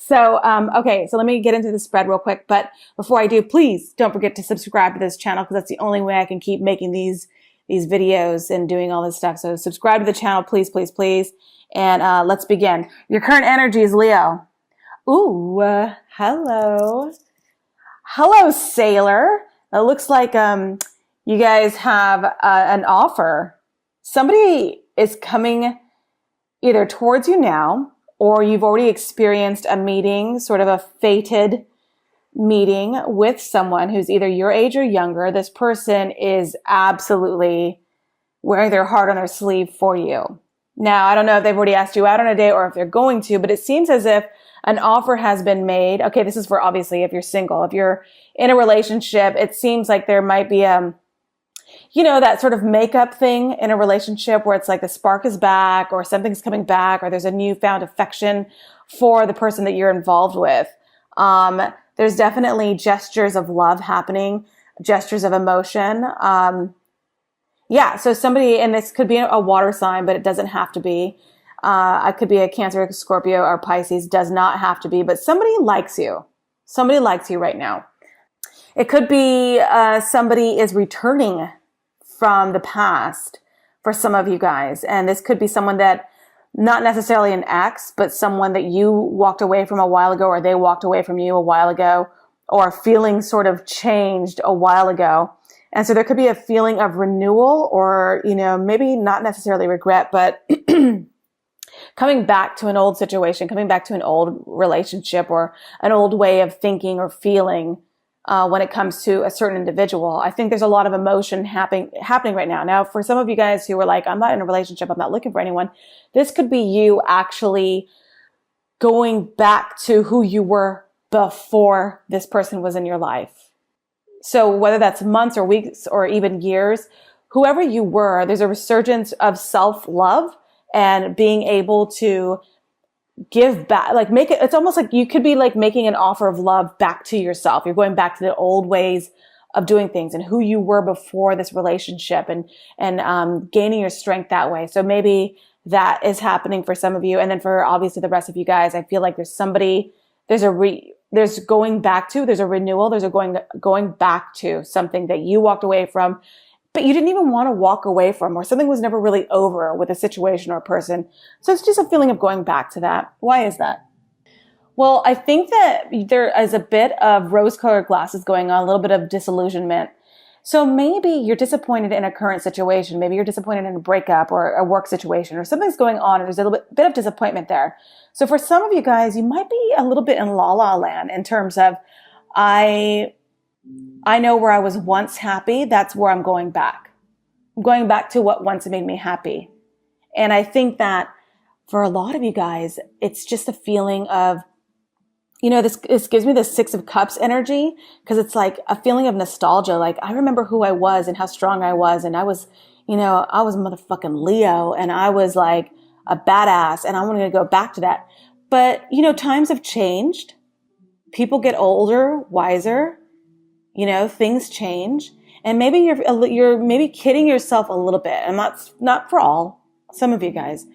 So, okay, so let me get into the spread real quick. But before I do, please don't forget to subscribe to this channel because that's the only way I can keep making these videos and doing all this stuff. So subscribe to the channel, please, please, please. And let's begin. Your current energy is Leo. Ooh, hello. Hello, Sailor. It looks like you guys have an offer. Somebody is coming either towards you now, or you've already experienced a meeting, sort of a fated meeting with someone who's either your age or younger. This person is absolutely wearing their heart on their sleeve for you. Now, I don't know if they've already asked you out on a date or if they're going to, but it seems as if an offer has been made. Okay, this is for obviously if you're single. If you're in a relationship, it seems like there might be that sort of makeup thing in a relationship where it's like the spark is back or something's coming back or there's a newfound affection for the person that you're involved with. There's definitely gestures of love happening, gestures of emotion. So somebody, and this could be a water sign, but it doesn't have to be. It could be a Cancer, Scorpio, or Pisces, does not have to be, but somebody likes you. Somebody likes you right now. It could be somebody is returning from the past for some of you guys. And this could be someone that, not necessarily an ex, but someone that you walked away from a while ago, or they walked away from you a while ago, or feeling sort of changed a while ago. And so there could be a feeling of renewal or, maybe not necessarily regret, but coming back to an old situation, coming back to an old relationship or an old way of thinking or feeling when it comes to a certain individual. I think there's a lot of emotion happening right now. Now, for some of you guys who are like, I'm not in a relationship, I'm not looking for anyone, this could be you actually going back to who you were before this person was in your life. So whether that's months or weeks or even years, whoever you were, there's a resurgence of self-love and being able to give back, it's almost like you could be like making an offer of love back to yourself. You're going back to the old ways of doing things and who you were before this relationship and gaining your strength that way. So maybe that is happening for some of you. And then for obviously the rest of you guys, I feel like there's a renewal, there's a going back to something that you walked away from, but you didn't even want to walk away from, or something was never really over with a situation or a person. So it's just a feeling of going back to that. Why is that? Well, I think that there is a bit of rose-colored glasses going on, a little bit of disillusionment. So maybe you're disappointed in a current situation. Maybe you're disappointed in a breakup or a work situation or something's going on and there's a little bit of disappointment there. So for some of you guys, you might be a little bit in la la land in terms of, I know where I was once happy. That's where I'm going back. I'm going back to what once made me happy. And I think that for a lot of you guys, it's just a feeling of, this gives me the 6 of Cups energy because it's like a feeling of nostalgia. Like I remember who I was and how strong I was. And I was motherfucking Leo and I was like a badass and I wanted to go back to that. But, times have changed. People get older, wiser. Things change, and maybe you're maybe kidding yourself a little bit. And not for all, some of you guys,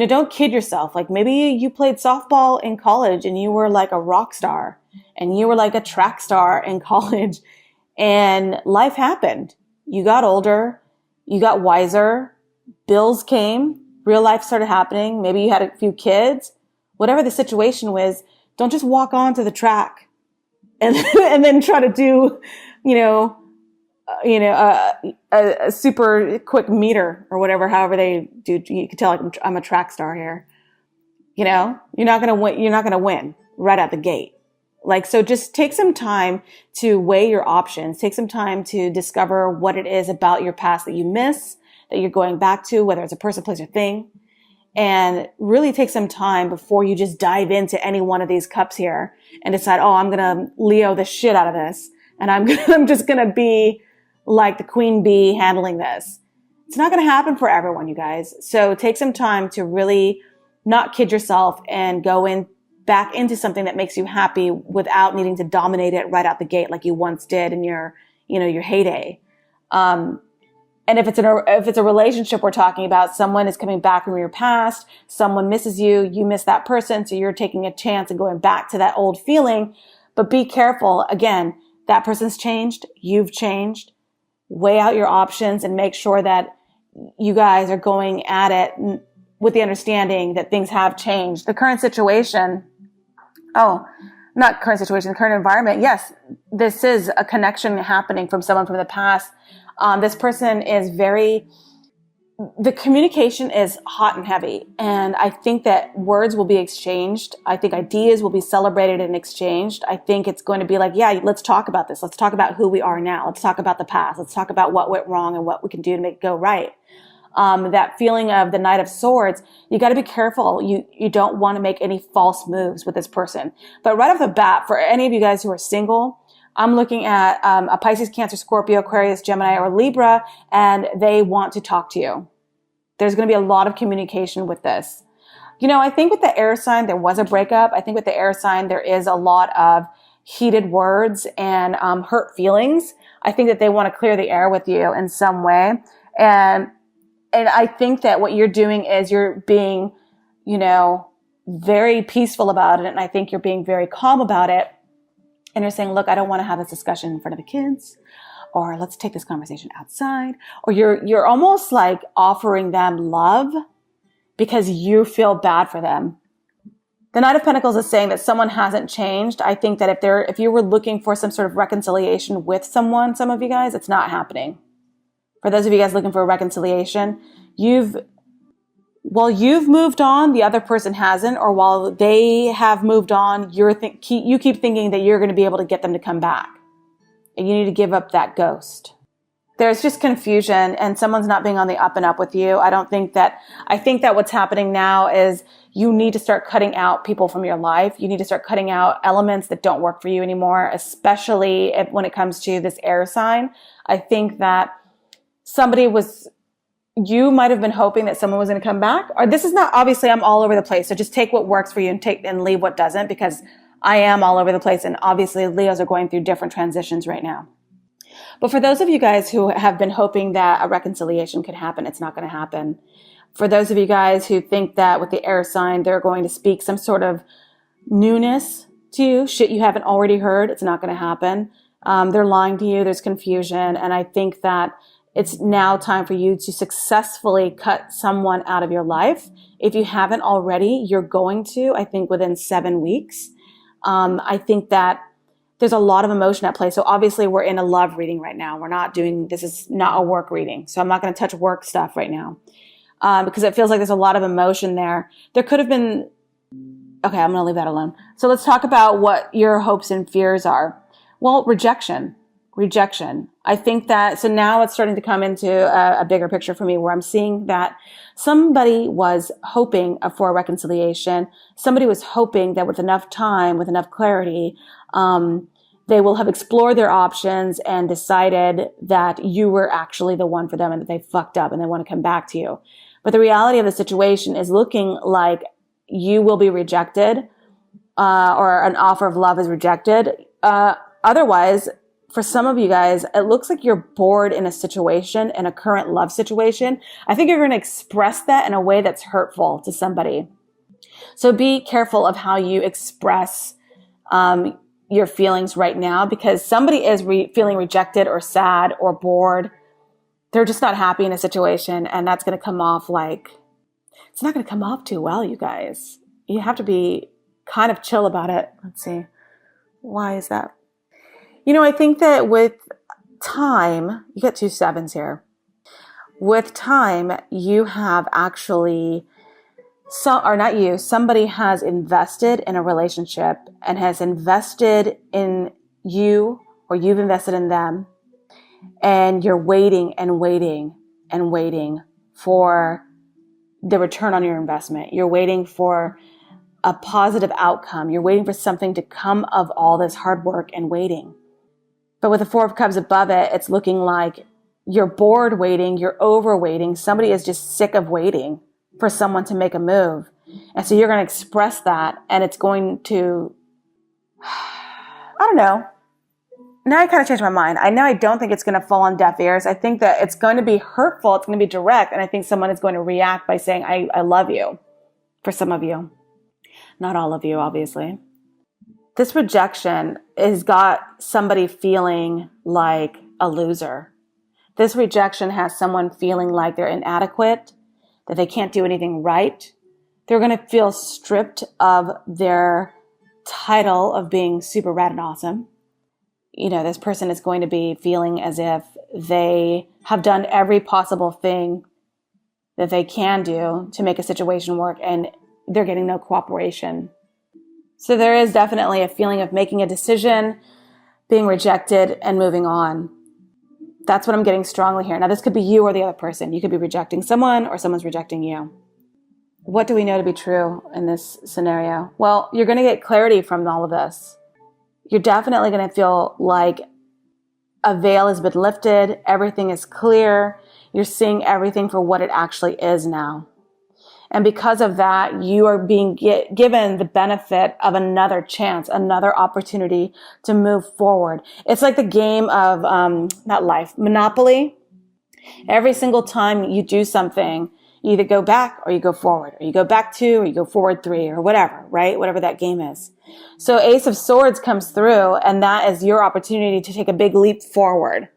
don't kid yourself. Like maybe you played softball in college and you were like a rock star and you were like a track star in college and life happened. You got older, you got wiser, bills came, real life started happening. Maybe you had a few kids, whatever the situation was, don't just walk onto the track and then try to do, a super quick meter or whatever, however they do. You can tell I'm a track star here. You're not going to win. You're not going to win right out the gate. So just take some time to weigh your options. Take some time to discover what it is about your past that you miss, that you're going back to, whether it's a person, place, or thing. And really take some time before you just dive into any one of these cups here and decide, I'm going to Leo the shit out of this. And I'm just going to be like the queen bee handling this. It's not going to happen for everyone, you guys. So take some time to really not kid yourself and go back into something that makes you happy without needing to dominate it right out the gate like you once did in your heyday. And if it's a relationship we're talking about, someone is coming back from your past, someone misses you, you miss that person, so you're taking a chance and going back to that old feeling. But be careful. Again, that person's changed, you've changed. Weigh out your options and make sure that you guys are going at it with the understanding that things have changed. The current situation, not current situation, current environment. Yes, this is a connection happening from someone from the past. This person is the communication is hot and heavy. And I think that words will be exchanged. I think ideas will be celebrated and exchanged. I think it's going to be like, yeah, let's talk about this. Let's talk about who we are now. Let's talk about the past. Let's talk about what went wrong and what we can do to make it go right. That feeling of the Knight of Swords, you got to be careful. You don't want to make any false moves with this person. But right off the bat, for any of you guys who are single, I'm looking at a Pisces, Cancer, Scorpio, Aquarius, Gemini, or Libra, and they want to talk to you. There's going to be a lot of communication with this. I think with the air sign, there was a breakup. I think with the air sign, there is a lot of heated words and hurt feelings. I think that they want to clear the air with you in some way. And I think that what you're doing is you're being, very peaceful about it. And I think you're being very calm about it. And you're saying, look, I don't want to have this discussion in front of the kids, or let's take this conversation outside. Or you're almost like offering them love because you feel bad for them. The Knight of Pentacles is saying that someone hasn't changed. I think that if you were looking for some sort of reconciliation with someone, some of you guys, it's not happening. For those of you guys looking for a reconciliation, you've moved on, the other person hasn't, or while they have moved on, you keep thinking that you're going to be able to get them to come back. And you need to give up that ghost. There's just confusion and someone's not being on the up and up with you. I think that what's happening now is you need to start cutting out people from your life. You need to start cutting out elements that don't work for you anymore, especially when it comes to this air sign. I think that you might have been hoping that someone was going to come back. Or this is not, obviously I'm all over the place. So just take what works for you and leave what doesn't, because I am all over the place. And obviously Leos are going through different transitions right now. But for those of you guys who have been hoping that a reconciliation could happen, it's not going to happen. For those of you guys who think that with the air sign, they're going to speak some sort of newness to you, shit you haven't already heard, it's not going to happen. They're lying to you. There's confusion. And I think that it's now time for you to successfully cut someone out of your life. If you haven't already, you're going to, I think, within 7 weeks. I think that there's a lot of emotion at play. So obviously we're in a love reading right now. This is not a work reading. So I'm not going to touch work stuff right now. Because it feels like there's a lot of emotion there. There could have been, okay, I'm going to leave that alone. So let's talk about what your hopes and fears are. Well, rejection. I think that, so now it's starting to come into a bigger picture for me where I'm seeing that somebody was hoping for a reconciliation. Somebody was hoping that with enough time, with enough clarity, they will have explored their options and decided that you were actually the one for them and that they fucked up and they want to come back to you. But the reality of the situation is looking like you will be rejected, or an offer of love is rejected. Otherwise, for some of you guys, it looks like you're bored in a situation, in a current love situation. I think you're going to express that in a way that's hurtful to somebody. So be careful of how you express your feelings right now, because somebody is feeling rejected or sad or bored. They're just not happy in a situation, and that's going to come off like, it's not going to come off too well, you guys. You have to be kind of chill about it. Let's see. Why is that? I think that with time, you get 2 sevens here. With time, you have actually, somebody has invested in a relationship and has invested in you, or you've invested in them, and you're waiting and waiting and waiting for the return on your investment. You're waiting for a positive outcome. You're waiting for something to come of all this hard work and waiting. But with the 4 of Cups above it, it's looking like you're bored waiting, you're over waiting. Somebody is just sick of waiting for someone to make a move. And so you're going to express that, and it's going to, I don't know. now I kind of changed my mind. I don't think it's going to fall on deaf ears. I think that it's going to be hurtful. It's going to be direct. And I think someone is going to react by saying, I love you, for some of you. Not all of you, obviously. This rejection has got somebody feeling like a loser. This rejection has someone feeling like they're inadequate, that they can't do anything right. They're going to feel stripped of their title of being super rad and awesome. You know, this person is going to be feeling as if they have done every possible thing that they can do to make a situation work, and they're getting no cooperation. So there is definitely a feeling of making a decision, being rejected, and moving on. That's what I'm getting strongly here. Now, this could be you or the other person. You could be rejecting someone or someone's rejecting you. What do we know to be true in this scenario? Well, you're going to get clarity from all of this. You're definitely going to feel like a veil has been lifted. Everything is clear. You're seeing everything for what it actually is now. And because of that, you are being given the benefit of another chance, another opportunity to move forward. It's like the game of, Monopoly. Every single time you do something, you either go back or you go forward, or you go back 2 or you go forward 3 or whatever, right? Whatever that game is. So Ace of Swords comes through, and that is your opportunity to take a big leap forward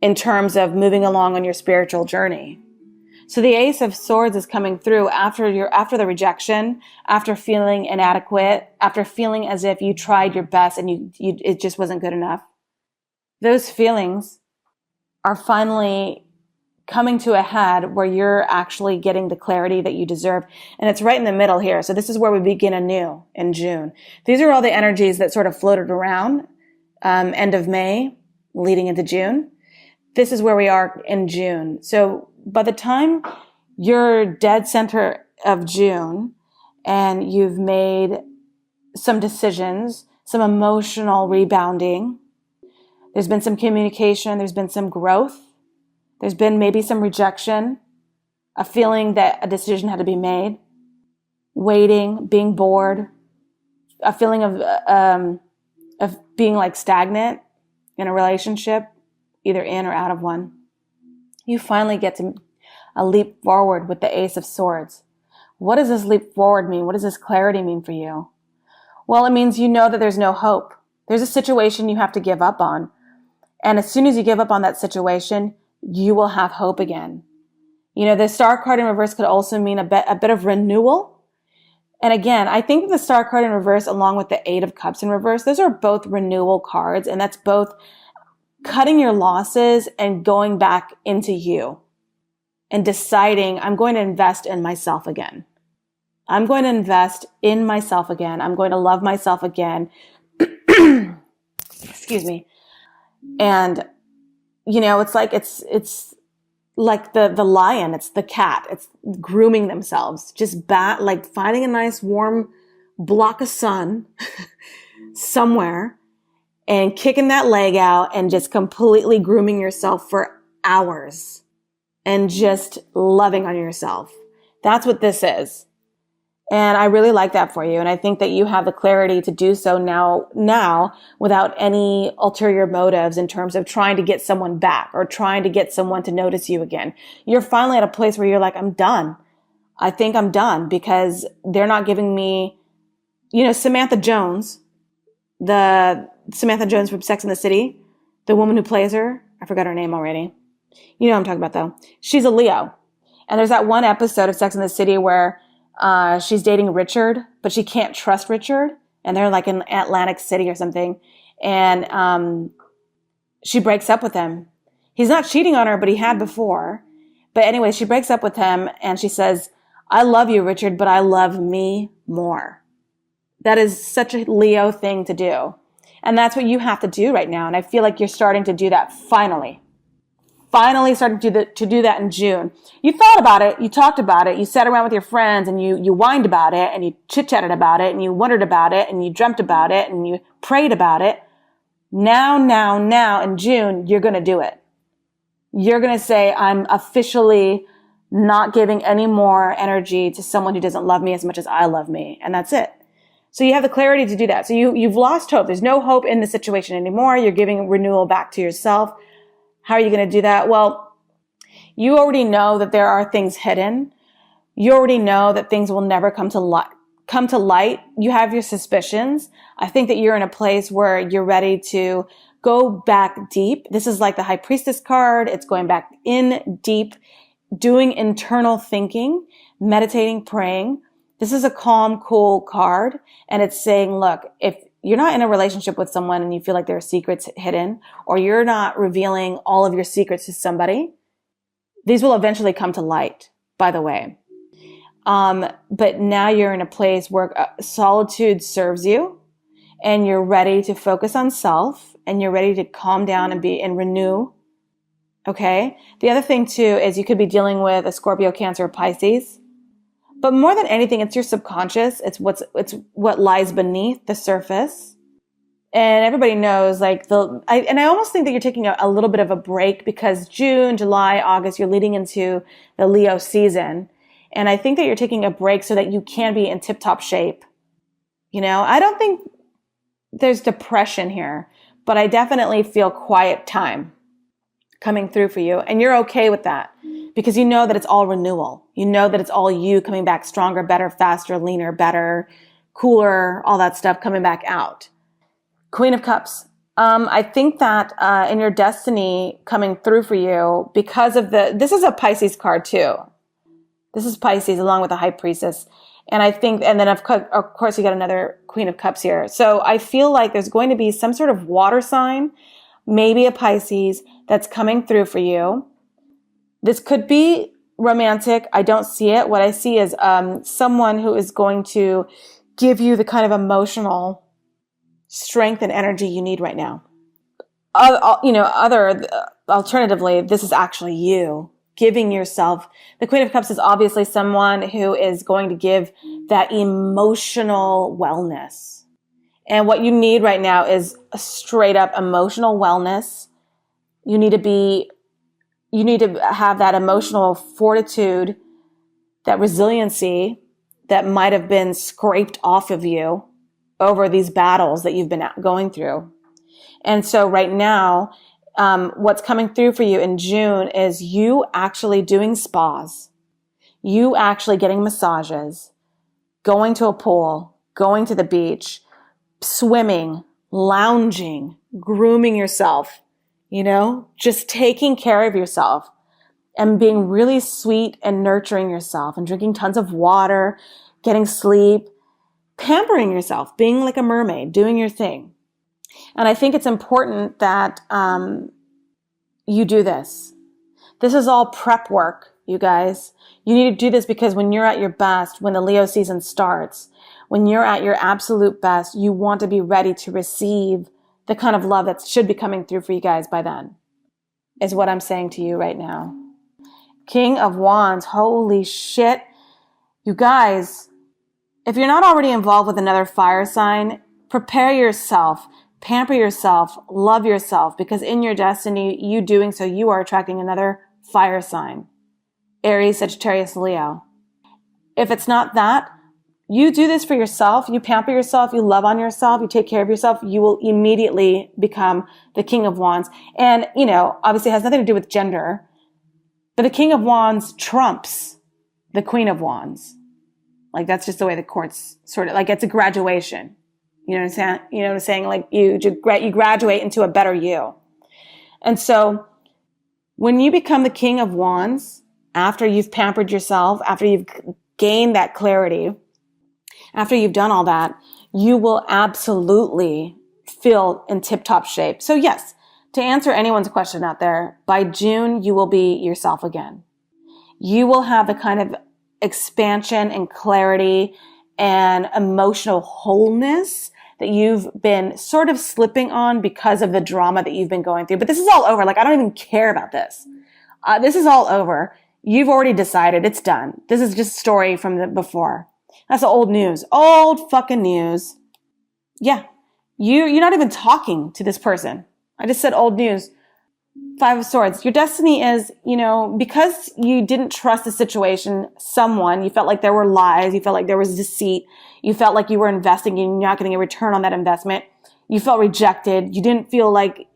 in terms of moving along on your spiritual journey. So the Ace of Swords is coming through after the rejection, after feeling inadequate, after feeling as if you tried your best and it just wasn't good enough. Those feelings are finally coming to a head where you're actually getting the clarity that you deserve. And it's right in the middle here. So this is where we begin anew in June. These are all the energies that sort of floated around end of May leading into June. This is where we are in June. So by the time you're dead center of June and you've made some decisions, some emotional rebounding, there's been some communication, there's been some growth, there's been maybe some rejection, a feeling that a decision had to be made, waiting, being bored, a feeling of being like stagnant in a relationship, either in or out of one. You finally get to a leap forward with the Ace of Swords. What does this leap forward mean? What does this clarity mean for you? Well, it means you know that there's no hope. There's a situation you have to give up on. And as soon as you give up on that situation, you will have hope again. You know, the Star card in reverse could also mean a bit of renewal. And again, I think the Star card in reverse along with the Eight of Cups in reverse, those are both renewal cards. And that's both cutting your losses and going back into you and deciding, I'm going to invest in myself again. I'm going to invest in myself again. I'm going to love myself again. Excuse me. And, you know, it's like the lion, it's the cat, it's grooming themselves, just like finding a nice warm block of sun somewhere and kicking that leg out and just completely grooming yourself for hours and just loving on yourself. That's what this is. And I really like that for you. And I think that you have the clarity to do so now without any ulterior motives in terms of trying to get someone back or trying to get someone to notice you again. You're finally at a place where you're like, I'm done. I think I'm done because they're not giving me, you know, Samantha Jones from Sex and the City, the woman who plays her. I forgot her name already. You know what I'm talking about though. She's a Leo. And there's that one episode of Sex and the City where she's dating Richard, but she can't trust Richard. And they're like in Atlantic City or something. And she breaks up with him. He's not cheating on her, but he had before. But anyway, she breaks up with him and she says, I love you, Richard, but I love me more. That is such a Leo thing to do. And that's what you have to do right now. And I feel like you're starting to do that finally. Finally starting to do that in June. You thought about it, you talked about it, you sat around with your friends and you whined about it and you chit-chatted about it and you wondered about it and you dreamt about it and you prayed about it. Now in June, you're going to do it. You're going to say, I'm officially not giving any more energy to someone who doesn't love me as much as I love me. And that's it. So you have the clarity to do that. So you've lost hope. There's no hope in the situation anymore. You're giving renewal back to yourself. How are you going to do that? Well, you already know that there are things hidden. You already know that things will never come to light. You have your suspicions. I think that you're in a place where you're ready to go back deep. This is like the High Priestess card. It's going back in deep, doing internal thinking, meditating, praying. This is a calm, cool card. And it's saying, look, if you're not in a relationship with someone and you feel like there are secrets hidden, or you're not revealing all of your secrets to somebody, these will eventually come to light, by the way. But now you're in a place where solitude serves you, and you're ready to focus on self, and you're ready to calm down and renew. Okay. The other thing too is you could be dealing with a Scorpio, Cancer, or Pisces. But more than anything, it's your subconscious. It's what lies beneath the surface. And everybody knows, like, I almost think that you're taking a little bit of a break, because June, July, August, you're leading into the Leo season. And I think that you're taking a break so that you can be in tip-top shape. You know, I don't think there's depression here, but I definitely feel quiet time coming through for you. And you're okay with that, because you know that it's all renewal. You know that it's all you coming back stronger, better, faster, leaner, better, cooler, all that stuff coming back out. Queen of Cups. I think that in your destiny coming through for you, because of this is a Pisces card too. This is Pisces along with the High Priestess. And I think, and then of course you got another Queen of Cups here. So I feel like there's going to be some sort of water sign, maybe a Pisces, that's coming through for you. This could be romantic. I don't see it. What I see is someone who is going to give you the kind of emotional strength and energy you need right now. Alternatively, this is actually you giving yourself. The Queen of Cups is obviously someone who is going to give that emotional wellness. And what you need right now is a straight up emotional wellness. You need to have that emotional fortitude, that resiliency that might have been scraped off of you over these battles that you've been going through. And so right now, what's coming through for you in June is you actually doing spas, you actually getting massages, going to a pool, going to the beach, swimming, lounging, grooming yourself, just taking care of yourself and being really sweet and nurturing yourself and drinking tons of water, getting sleep, pampering yourself, being like a mermaid, doing your thing. And I think it's important that you do this. This is all prep work, you guys. You need to do this because when you're at your best, when the Leo season starts, when you're at your absolute best, you want to be ready to receive the kind of love that should be coming through for you guys by then, is what I'm saying to you right now. King of Wands, holy shit. You guys, if you're not already involved with another fire sign, prepare yourself, pamper yourself, love yourself, because in your destiny, you doing so, you are attracting another fire sign. Aries, Sagittarius, Leo. If it's not that, you do this for yourself, you pamper yourself, you love on yourself, you take care of yourself, you will immediately become the King of Wands. And, obviously it has nothing to do with gender, but the King of Wands trumps the Queen of Wands. Like, that's just the way the courts sort of, like, it's a graduation. You know what I'm saying? Like, you graduate into a better you. And so when you become the King of Wands, after you've pampered yourself, after you've gained that clarity, after you've done all that, you will absolutely feel in tip-top shape. So yes, to answer anyone's question out there, by June, you will be yourself again. You will have the kind of expansion and clarity and emotional wholeness that you've been sort of slipping on because of the drama that you've been going through. But this is all over. Like, I don't even care about this. This is all over. You've already decided. It's done. This is just a story from the before. That's old news. Old fucking news. Yeah. You're not even talking to this person. I just said old news. Five of Swords. Your destiny is, because you didn't trust the situation, someone, you felt like there were lies, you felt like there was deceit, you felt like you were investing and you're not getting a return on that investment. You felt rejected. You didn't feel like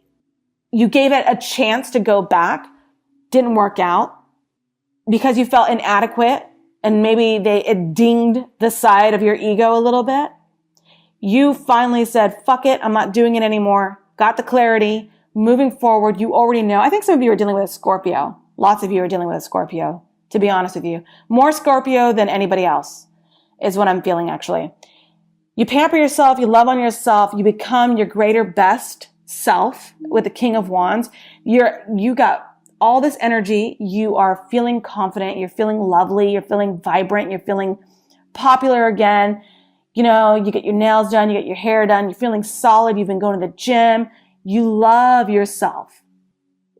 you gave it a chance to go back. Didn't work out because you felt inadequate and maybe it dinged the side of your ego a little bit. You finally said, fuck it. I'm not doing it anymore. Got the clarity. Moving forward, you already know. I think some of you are dealing with a Scorpio. Lots of you are dealing with a Scorpio, to be honest with you. More Scorpio than anybody else is what I'm feeling, actually. You pamper yourself. You love on yourself. You become your greater best self with the King of Wands. You got all this energy. You are feeling confident. You're feeling lovely. You're feeling vibrant. You're feeling popular again. You get your nails done. You get your hair done. You're feeling solid. You've been going to the gym. You love yourself,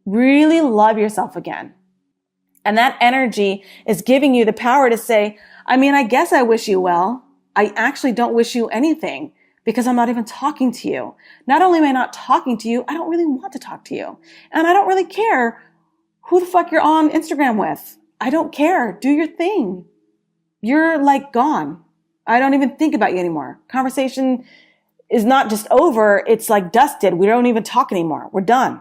really love yourself again. And that energy is giving you the power to say, I guess I wish you well. I actually don't wish you anything because I'm not even talking to you. Not only am I not talking to you, I don't really want to talk to you. And I don't really care who the fuck you're on Instagram with. I don't care. Do your thing. You're like gone. I don't even think about you anymore. Conversation is not just over, it's like dusted. We don't even talk anymore. We're done.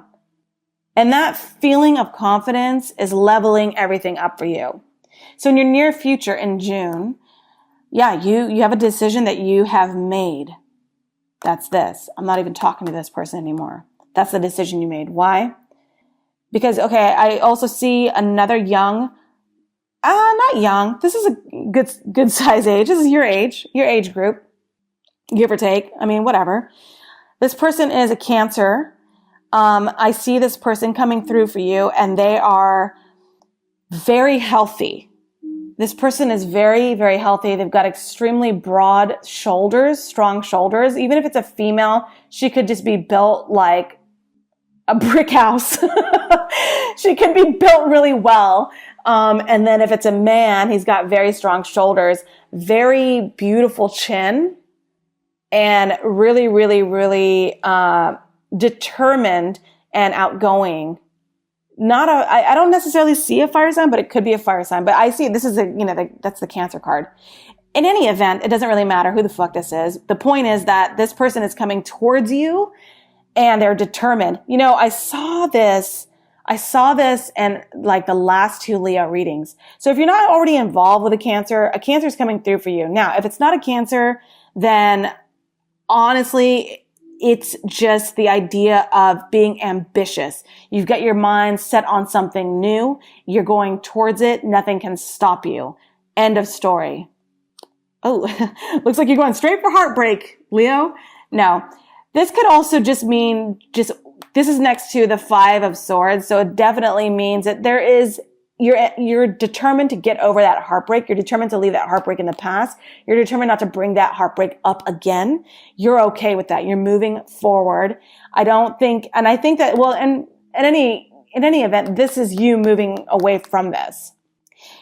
And that feeling of confidence is leveling everything up for you. So in your near future in June, you have a decision that you have made. That's this. I'm not even talking to this person anymore. That's the decision you made. Why? Because, I also see another not young. This is a good size age. This is your age group. Give or take. Whatever. This person is a Cancer. I see this person coming through for you and they are very healthy. This person is very, very healthy. They've got extremely broad shoulders, strong shoulders. Even if it's a female, she could just be built like a brick house. She could be built really well. And then if it's a man, he's got very strong shoulders, very beautiful chin, and really, really, really determined and outgoing. I don't necessarily see a fire sign, but it could be a fire sign. But I see this is that's the Cancer card. In any event, it doesn't really matter who the fuck this is. The point is that this person is coming towards you and they're determined. I saw this in like the last two Leo readings. So if you're not already involved with a Cancer is coming through for you. Now, if it's not a Cancer, then honestly, it's just the idea of being ambitious. You've got your mind set on something new. You're going towards it. Nothing can stop you. End of story. Oh, looks like you're going straight for heartbreak, Leo. No, this could also just mean this is next to the Five of Swords. So it definitely means that you're determined to get over that heartbreak. You're determined to leave that heartbreak in the past. You're determined not to bring that heartbreak up again. You're okay with that. You're moving forward. I think that, well, in any event, this is you moving away from this.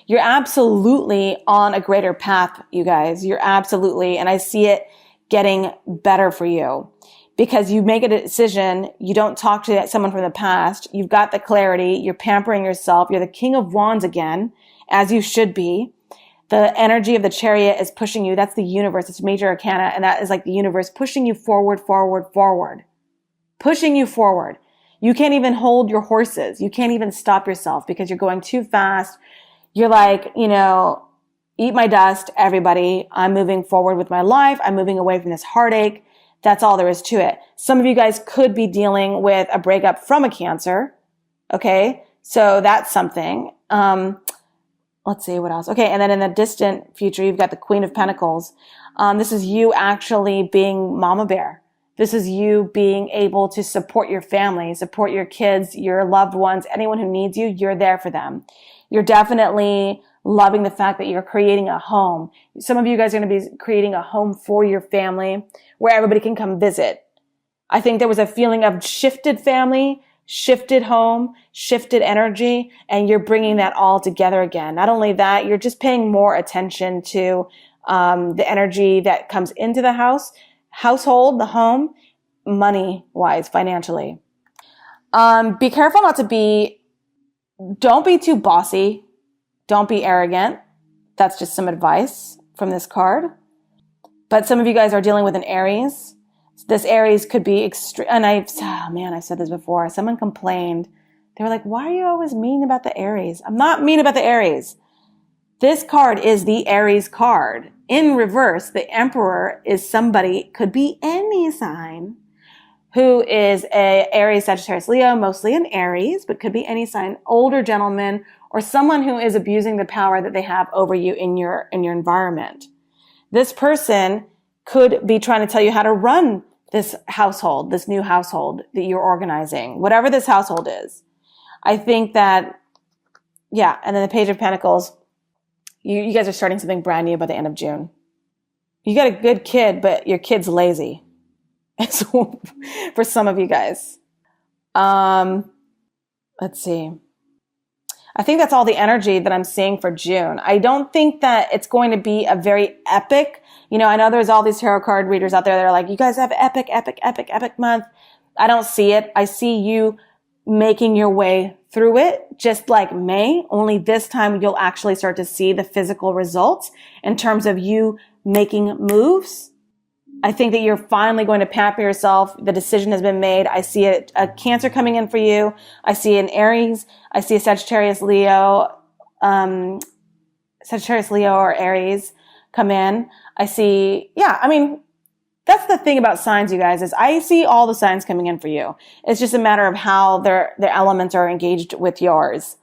You're absolutely on a greater path, you guys. You're absolutely, and I see it getting better for you. Because you make a decision, you don't talk to someone from the past, you've got the clarity, you're pampering yourself, you're the King of Wands again, as you should be. The energy of the Chariot is pushing you. That's the universe. It's major arcana, and that is like the universe pushing you forward, forward, forward. Pushing you forward. You can't even hold your horses. You can't even stop yourself because you're going too fast. You're like, eat my dust, everybody. I'm moving forward with my life. I'm moving away from this heartache. That's all there is to it. Some of you guys could be dealing with a breakup from a Cancer. Okay. So that's something. Let's see what else. Okay. And then in the distant future, you've got the Queen of Pentacles. This is you actually being mama bear. This is you being able to support your family, support your kids, your loved ones, anyone who needs you. You're there for them. You're definitely loving the fact that you're creating a home. Some of you guys are going to be creating a home for your family where everybody can come visit. I think there was a feeling of shifted family, shifted home, shifted energy, and you're bringing that all together again. Not only that, you're just paying more attention to the energy that comes into the household, the home, money-wise, financially. Be careful not to don't be too bossy. Don't be arrogant. That's just some advice from this card. But some of you guys are dealing with an Aries. This Aries could be extreme. And I've said this before. Someone complained. They were like, why are you always mean about the Aries? I'm not mean about the Aries. This card is the Aries card. In reverse, the Emperor is somebody, could be any sign, who is a Aries, Sagittarius, Leo, mostly an Aries, but could be any sign, older gentleman, or someone who is abusing the power that they have over you in your environment. This person could be trying to tell you how to run this household, this new household that you're organizing, whatever this household is. I think that, yeah, and then the Page of Pentacles, you guys are starting something brand new by the end of June. You got a good kid, but your kid's lazy. So, for some of you guys. Let's see. I think that's all the energy that I'm seeing for June. I don't think that it's going to be a very epic, I know there's all these tarot card readers out there that are like, you guys have epic month. I don't see it. I see you making your way through it, just like May, only this time you'll actually start to see the physical results in terms of you making moves. I think that you're finally going to pamper yourself. The decision has been made. I see a Cancer coming in for you. I see an Aries. I see a Sagittarius, Leo or Aries come in. I see, that's the thing about signs, you guys, is I see all the signs coming in for you. It's just a matter of how their elements are engaged with yours.